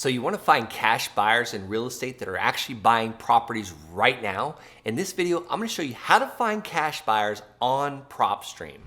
So you want to find cash buyers in real estate that are actually buying properties right now. In this video, I'm going to show you how to find cash buyers on Propstream.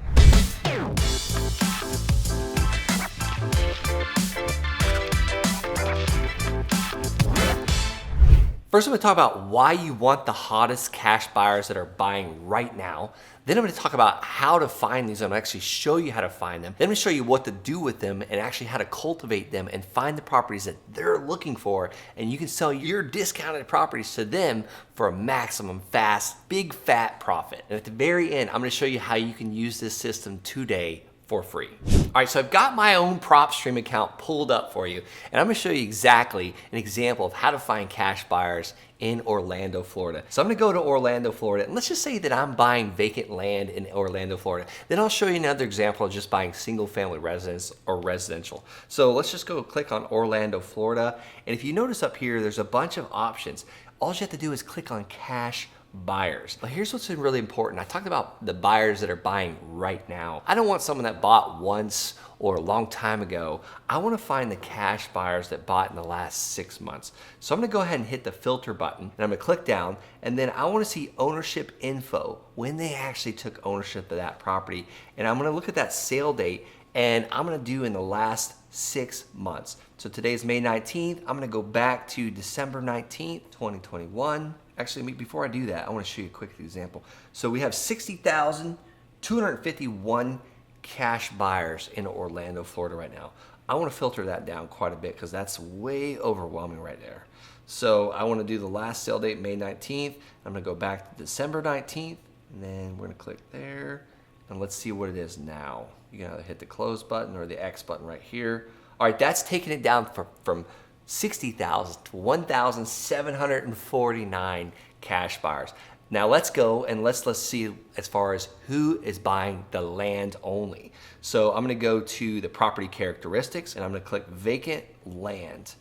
First, I'm going to talk about why you want the hottest cash buyers that are buying right now. Then I'm going to talk about how to find these. I'm going to actually show you how to find them. Then I'm going to show you what to do with them and actually how to cultivate them and find the properties that they're looking for. And you can sell your discounted properties to them for a maximum fast, big fat profit. And at the very end, I'm going to show you how you can use this system today for free. All right, so I've got my own Propstream account pulled up for you, and I'm gonna show you exactly an example of how to find cash buyers in Orlando, Florida. So I'm gonna go to Orlando, Florida, and let's just say that I'm buying vacant land in Orlando, Florida. Then I'll show you another example of just buying single family residence or residential. So let's just go click on Orlando, Florida, and if you notice up here, there's a bunch of options. All you have to do is click on cash buyers. But here's what's really important. I talked about the buyers that are buying right now. I don't want someone that bought once or a long time ago. I want to find the cash buyers that bought in the last 6 months. So I'm going to go ahead and hit the filter button, and I'm going to click down, and then I want to see ownership info, when they actually took ownership of that property. And I'm going to look at that sale date, and I'm going to do in the last 6 months. So today's May 19th. I'm going to go back to December 19th, 2021. Actually, before I do that, I want to show you a quick example. So we have 60,251 cash buyers in Orlando, Florida right now. I want to filter that down quite a bit because that's way overwhelming right there. So I want to do the last sale date, May 19th. I'm going to go back to December 19th, and then we're going to click there, and let's see what it is now. You can either hit the close button or the X button right here. All right, that's taking it down from 60,000 to 1,749 cash buyers. Now let's go and let's see as far as who is buying the land only. So I'm gonna go to the property characteristics and I'm gonna click vacant land.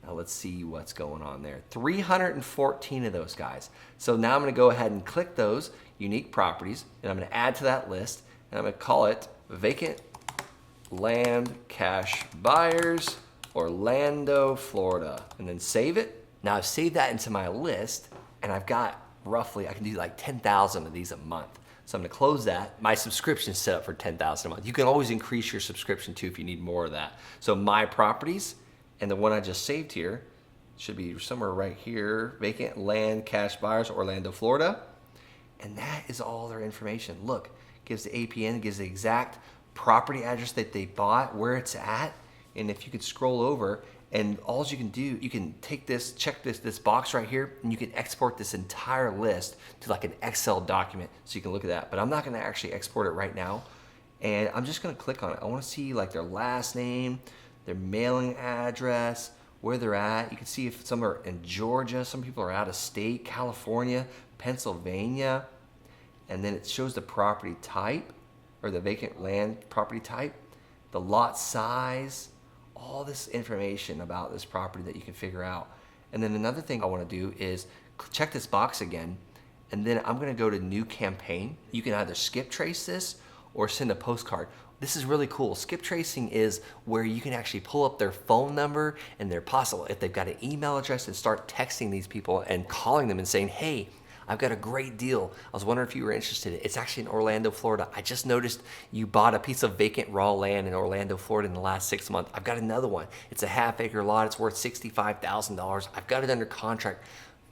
Now let's see what's going on there. 314 of those guys. So now I'm gonna go ahead and click those unique properties and I'm gonna add to that list and I'm gonna call it vacant land cash buyers Orlando, Florida, and then save it. Now I've saved that into my list, and I've got roughly, I can do like 10,000 of these a month. So I'm gonna close that. My subscription is set up for 10,000 a month. You can always increase your subscription too if you need more of that. So my properties, and the one I just saved here, should be somewhere right here, vacant land cash buyers, Orlando, Florida. And that is all their information. Look, gives the APN, gives the exact property address that they bought, where it's at. And if you could scroll over, and all you can do, you can take this, check this box right here, and you can export this entire list to like an Excel document so you can look at that. But I'm not gonna actually export it right now. And I'm just gonna click on it. I wanna see like their last name, their mailing address, where they're at. You can see if some are in Georgia, some people are out of state, California, Pennsylvania. And then it shows the property type, or the vacant land property type, the lot size, all this information about this property that you can figure out. And then another thing I want to do is check this box again, and then I'm going to go to new campaign. You can either skip trace this or send a postcard. This is really cool. Skip tracing is where you can actually pull up their phone number and their possible, if they've got an email address, and start texting these people and calling them and saying, hey, I've got a great deal. I was wondering if you were interested. It's actually in Orlando, Florida. I just noticed you bought a piece of vacant raw land in Orlando, Florida in the last 6 months. I've got another one. It's a half-acre lot. It's worth $65,000. I've got it under contract.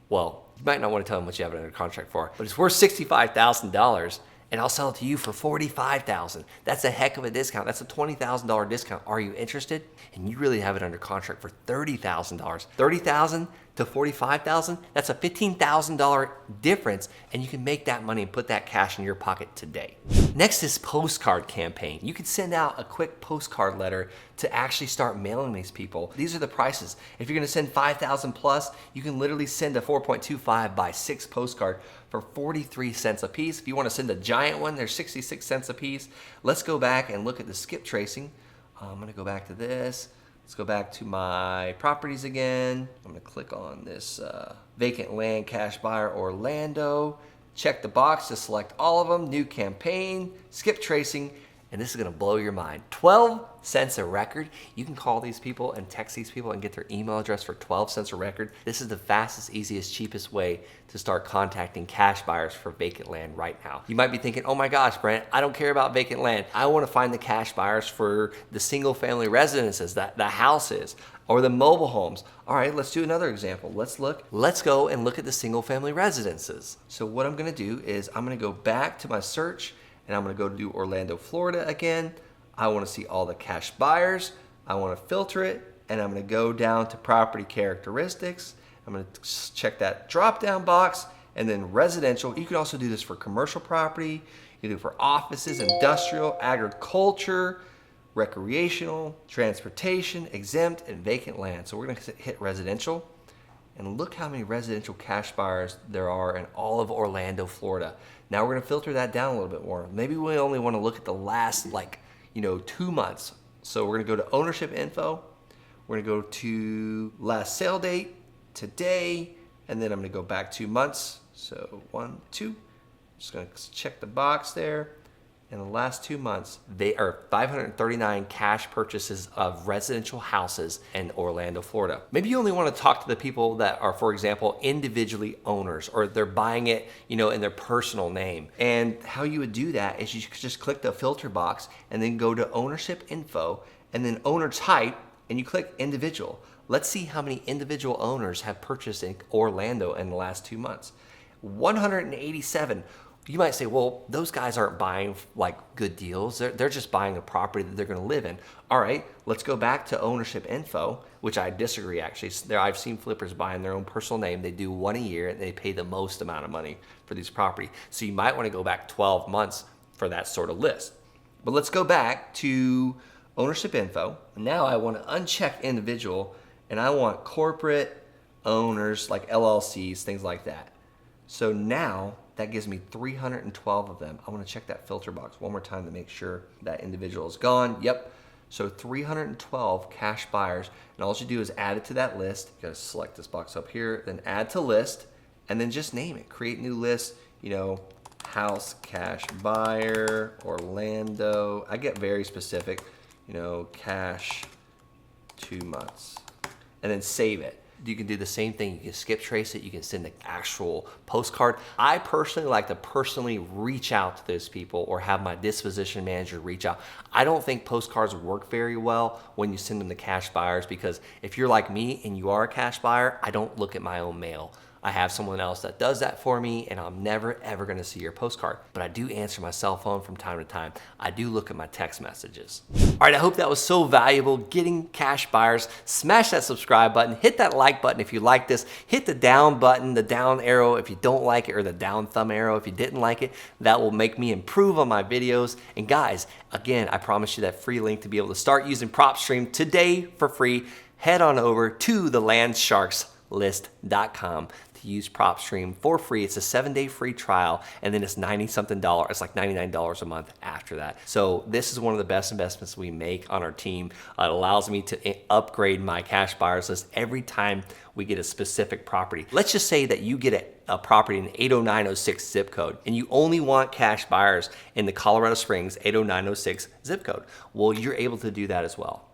Well, you might not want to tell them what you have it under contract for, but it's worth $65,000. And I'll sell it to you for $45,000. That's a heck of a discount. That's a $20,000 discount. Are you interested? And you really have it under contract for $30,000. $30,000 to $45,000, that's a $15,000 difference, and you can make that money and put that cash in your pocket today. Next is postcard campaign. You can send out a quick postcard letter to actually start mailing these people. These are the prices. If you're gonna send 5,000 plus, you can literally send a 4.25 by 6 postcard for 43 cents a piece. If you wanna send a giant one, they're 66 cents a piece. Let's go back and look at the skip tracing. I'm gonna go back to this. Let's go back to my properties again. I'm gonna click on this vacant land cash buyer Orlando. Check the box to select all of them, new campaign, skip tracing, and this is gonna blow your mind. 12 cents a record. You can call these people and text these people and get their email address for 12 cents a record. This is the fastest, easiest, cheapest way to start contacting cash buyers for vacant land right now. You might be thinking, oh my gosh, Brent, I don't care about vacant land. I wanna find the cash buyers for the single family residences, the houses, or the mobile homes. All right, let's do another example. Let's go and look at the single family residences. So what I'm gonna do is I'm gonna go back to my search and I'm gonna go do Orlando, Florida again. I wanna see all the cash buyers. I wanna filter it and I'm gonna go down to property characteristics. I'm gonna check that drop down box and then residential. You can also do this for commercial property. You can do it for offices, industrial, agriculture, recreational, transportation, exempt, and vacant land. So we're gonna hit residential, and look how many residential cash buyers there are in all of Orlando, Florida. Now we're gonna filter that down a little bit more. Maybe we only wanna look at the last 2 months. So we're gonna go to ownership info, we're gonna go to last sale date, today, and then I'm gonna go back 2 months. So 1, 2, just gonna check the box there. In the last 2 months, they are 539 cash purchases of residential houses in Orlando, Florida. Maybe you only want to talk to the people that are, for example, individually owners, or they're buying it, in their personal name. And how you would do that is you just click the filter box and then go to ownership info and then owner type, and you click individual. Let's see how many individual owners have purchased in Orlando in the last 2 months. 187. You might say, well, those guys aren't buying good deals. They're just buying a property that they're gonna live in. All right, let's go back to ownership info, which I disagree actually. I've seen flippers buying their own personal name. They do one a year and they pay the most amount of money for these property. So you might wanna go back 12 months for that sort of list. But let's go back to ownership info. Now I wanna uncheck individual and I want corporate owners like LLCs, things like that. So now that gives me 312 of them. I want to check that filter box one more time to make sure that individual is gone. Yep. So 312 cash buyers. And all you do is add it to that list. You got to select this box up here, then add to list, and then just name it. Create new list, house cash buyer, Orlando. I get very specific, cash 2 months. And then save it. You can do the same thing. You can skip trace it. You can send an actual postcard. I personally like to personally reach out to those people or have my disposition manager reach out. I don't think postcards work very well when you send them to cash buyers, because if you're like me and you are a cash buyer, I don't look at my own mail. I have someone else that does that for me, and I'm never ever gonna see your postcard. But I do answer my cell phone from time to time. I do look at my text messages. All right, I hope that was so valuable, getting cash buyers. Smash that subscribe button, hit that like button if you like this, hit the down button, the down arrow if you don't like it, or the down thumb arrow if you didn't like it. That will make me improve on my videos. And guys, again, I promise you that free link to be able to start using Propstream today for free. Head on over to thelandsharkslist.com to use Propstream for free. It's a 7-day free trial, and then it's $90-something. It's like $99 a month after that. So this is one of the best investments we make on our team. It allows me to upgrade my cash buyers list every time we get a specific property. Let's just say that you get a property in 80906 zip code, and you only want cash buyers in the Colorado Springs 80906 zip code. Well, you're able to do that as well.